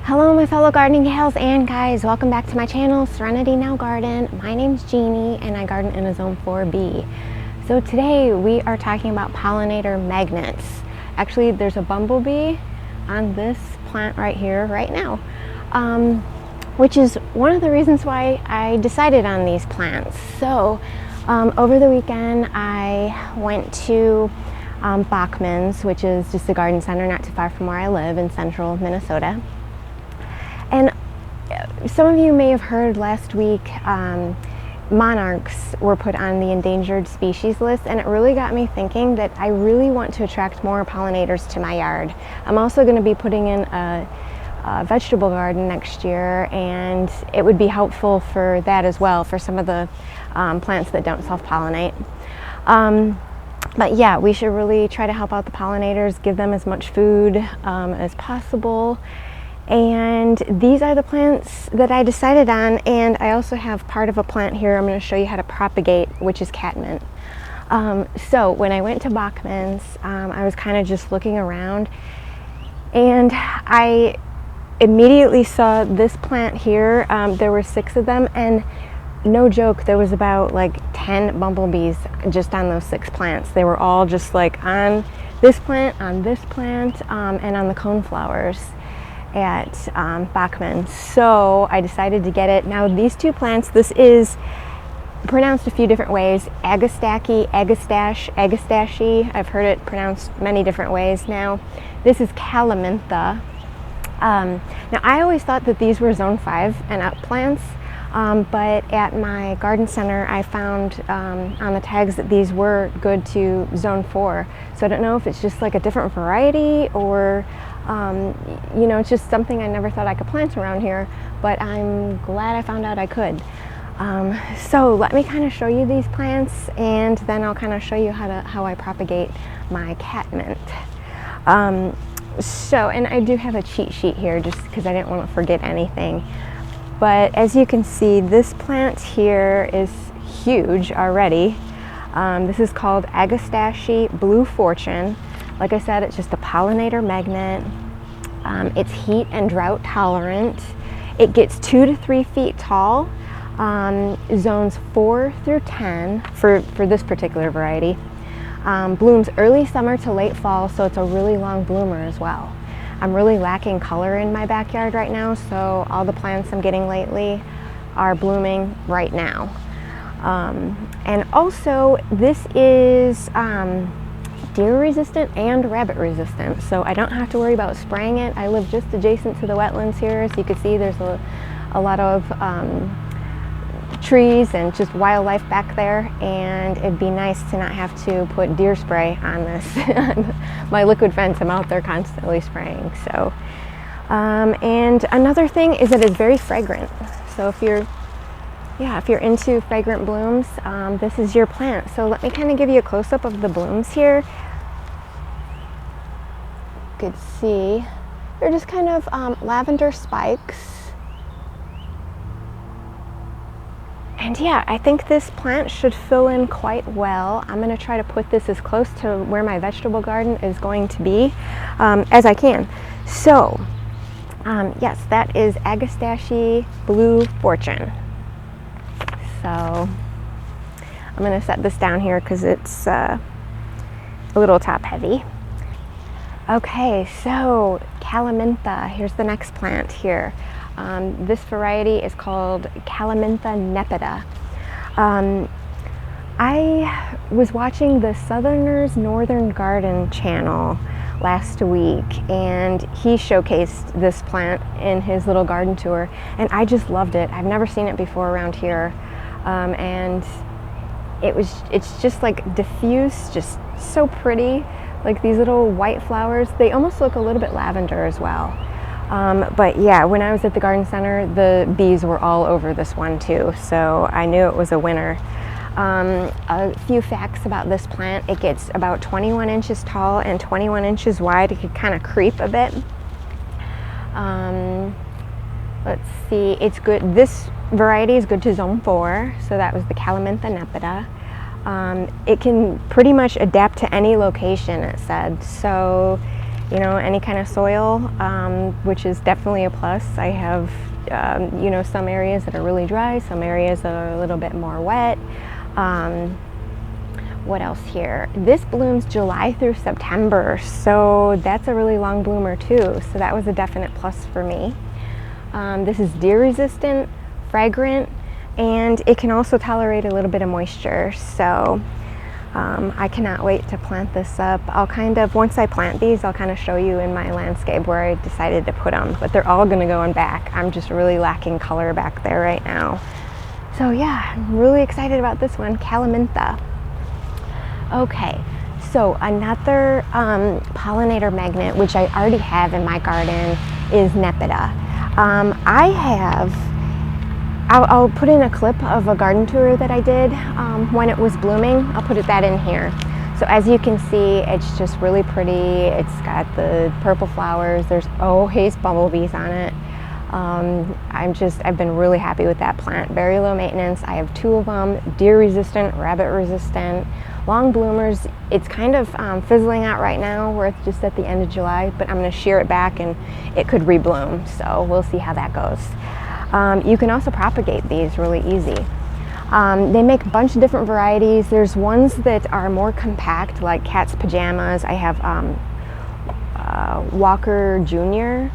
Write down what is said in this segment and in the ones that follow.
Hello my fellow gardening gals and guys, welcome back to my channel, Serenity Now Garden. My name's Jeannie and I garden in a zone 4B. So today we are talking about pollinator magnets. Actually, there's a bumblebee on this plant right here, right now, which is one of the reasons why I decided on these plants. So over the weekend I went to Bachman's, which is just a garden center not too far from where I live in central Minnesota. And some of you may have heard last week monarchs were put on the endangered species list, and it really got me thinking that I really want to attract more pollinators to my yard. I'm also going to be putting in a vegetable garden next year, and it would be helpful for that as well, for some of the plants that don't self-pollinate. But yeah, we should really try to help out the pollinators, give them as much food as possible. And these are the plants that I decided on, and I also have part of a plant here I'm going to show you how to propagate, which is Catmint. So when I went to Bachman's, I was kind of just looking around, and I immediately saw this plant here. There were 6 of them, and no joke, there was about like 10 bumblebees just on those 6 plants. They were all just like on this plant, and on the coneflowers at Bachman's. So I decided to get it. Now these 2 plants, this is pronounced a few different ways: Agastache, Agustashi. I've heard it pronounced many different ways now. This is Calamintha. Now I always thought that these were zone 5 and up plants, but at my garden center I found on the tags that these were good to zone 4. So I don't know if it's just like a different variety, or you know, it's just something I never thought I could plant around here, but I'm glad I found out I could. So let me kind of show you these plants, and then I'll kind of show you how I propagate my Catmint. And I do have a cheat sheet here just because I didn't want to forget anything. But as you can see, this plant here is huge already. This is called Agastache Blue Fortune. Like I said, it's just a pollinator magnet. It's heat and drought tolerant. It gets 2 to 3 feet tall, zones 4 through 10 for this particular variety. Blooms early summer to late fall, so it's a really long bloomer as well. I'm really lacking color in my backyard right now, so all the plants I'm getting lately are blooming right now. And also, this is deer resistant and rabbit resistant, so I don't have to worry about spraying it. I live just adjacent to the wetlands here, so you can see there's a lot of trees and just wildlife back there, and it'd be nice to not have to put deer spray on this. My liquid fence, I'm out there constantly spraying. So and another thing is that it's very fragrant, so if you're into fragrant blooms, this is your plant. So let me kind of give you a close-up of the blooms here. You could see they're just kind of lavender spikes. And yeah, I think this plant should fill in quite well. I'm going to try to put this as close to where my vegetable garden is going to be as I can. So yes, that is Agastache Blue Fortune. So I'm going to set this down here because it's a little top heavy. Okay, so Calamintha, here's the next plant here. This variety is called Calamenta Nepeta. I was watching the Southerners Northern Garden channel last week, and he showcased this plant in his little garden tour, and I just loved it. I've never seen it before around here. And it's just like diffuse, just so pretty, like these little white flowers. They almost look a little bit lavender as well. But yeah, when I was at the garden center, the bees were all over this one too, so I knew it was a winner. A few facts about this plant: it gets about 21 inches tall and 21 inches wide. It could kind of creep a bit. Let's see, it's good. This variety is good to zone 4, so that was the Calamenta Nepeta. It can pretty much adapt to any location, it said. So you know, any kind of soil, which is definitely a plus. I have, you know, some areas that are really dry, some areas that are a little bit more wet. What else here? This blooms July through September, so that's a really long bloomer too. So that was a definite plus for me. This is deer resistant, fragrant, and it can also tolerate a little bit of moisture. So I cannot wait to plant this up. I'll kind of, once I plant these, I'll kind of show you in my landscape where I decided to put them, but they're all gonna go in back. I'm just really lacking color back there right now. So yeah, I'm really excited about this one, Calamintha. Okay, so another pollinator magnet, which I already have in my garden, is Nepeta. I'll put in a clip of a garden tour that I did when it was blooming. I'll put that in here. So as you can see, it's just really pretty. It's got the purple flowers. There's haze bumblebees on it. I've been really happy with that plant. Very low maintenance. I have 2 of them, deer resistant, rabbit resistant, long bloomers. It's kind of fizzling out right now where it's just at the end of July, but I'm going to shear it back and it could rebloom. So we'll see how that goes. You can also propagate these really easy. They make a bunch of different varieties. There's ones that are more compact, like Cat's Pajamas. I have Walker Jr.,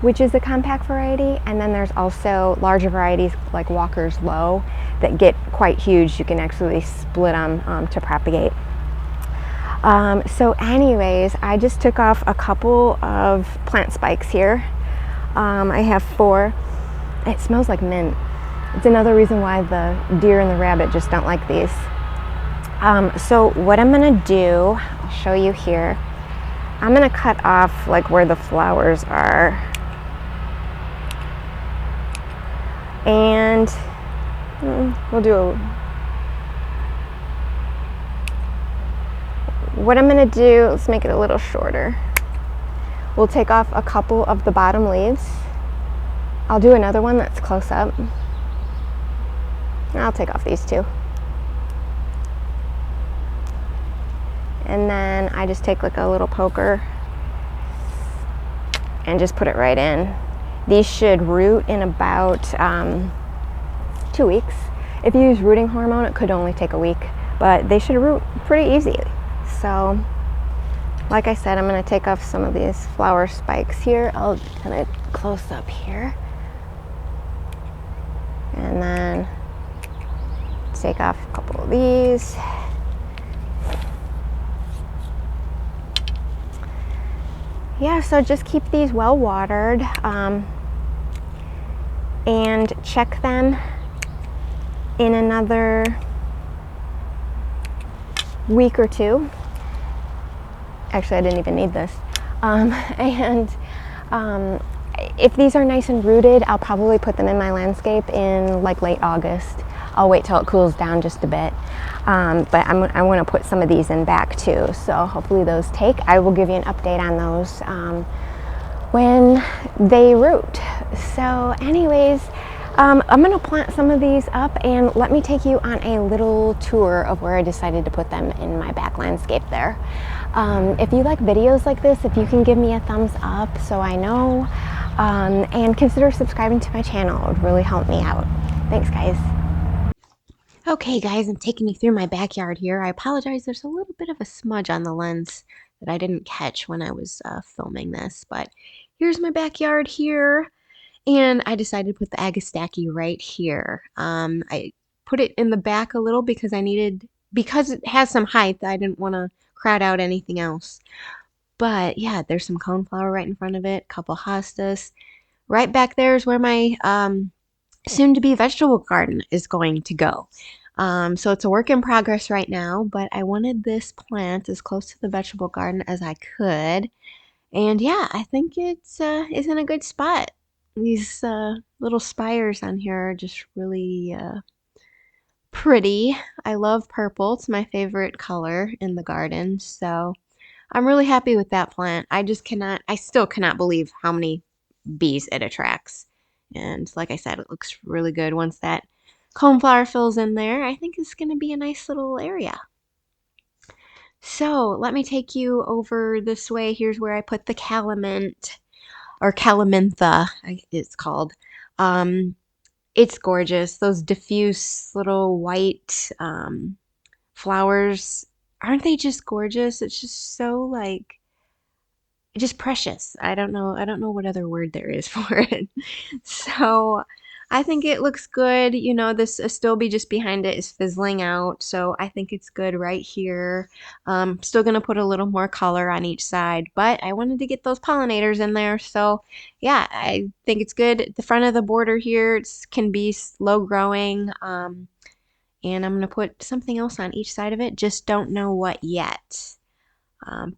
which is a compact variety, and then there's also larger varieties like Walker's Low that get quite huge. You can actually split them to propagate. So anyways, I just took off a couple of plant spikes here. I have 4. It smells like mint. It's another reason why the deer and the rabbit just don't like these. So what I'm gonna do, I'll show you here. I'm gonna cut off like where the flowers are. And what I'm gonna do, let's make it a little shorter. We'll take off a couple of the bottom leaves. I'll do another one that's close up. I'll take off these 2. And then I just take like a little poker and just put it right in. These should root in about 2 weeks. If you use rooting hormone, it could only take a week, but they should root pretty easy. So, like I said, I'm gonna take off some of these flower spikes here. I'll kind of close up here. And then take off a couple of these. Yeah, so just keep these well watered and check them in another week or 2. Actually, I didn't even need this. If these are nice and rooted, I'll probably put them in my landscape in like late August. I'll wait till it cools down just a bit. But I want to put some of these in back too. So hopefully those take. I will give you an update on those when they root. So anyways, I'm going to plant some of these up and let me take you on a little tour of where I decided to put them in my back landscape there. If you like videos like this, if you can give me a thumbs up so I know, and consider subscribing to my channel, it would really help me out. Thanks, guys. Okay, guys, I'm taking you through my backyard here. I apologize, there's a little bit of a smudge on the lens that I didn't catch when I was filming this, but here's my backyard here. And I decided to put the Agastache right here. I put it in the back a little because because it has some height, I didn't want to crowd out anything else. But yeah, there's some coneflower right in front of it, a couple hostas. Right back there is where my soon-to-be vegetable garden is going to go. So it's a work in progress right now, but I wanted this plant as close to the vegetable garden as I could. And yeah, I think it's in a good spot. These little spires on here are just really pretty. I love purple. It's my favorite color in the garden. So I'm really happy with that plant. I still cannot believe how many bees it attracts. And like I said, it looks really good once that coneflower fills in there. I think it's going to be a nice little area. So let me take you over this way. Here's where I put the calamint, or calamintha, it's called. Um, it's gorgeous. Those diffuse little white flowers, aren't they just gorgeous? It's just so like just precious. I don't know what other word there is for it. So I think it looks good. You know, this Astobi just behind it is fizzling out, so I think it's good right here. Still gonna put a little more color on each side, but I wanted to get those pollinators in there, so yeah, I think it's good. The front of the border here can be slow growing, and I'm gonna put something else on each side of it. Just don't know what yet.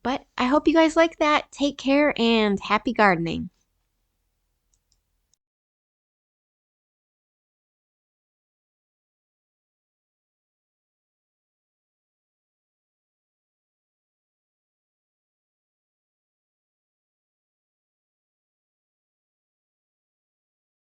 But I hope you guys like that. Take care and happy gardening.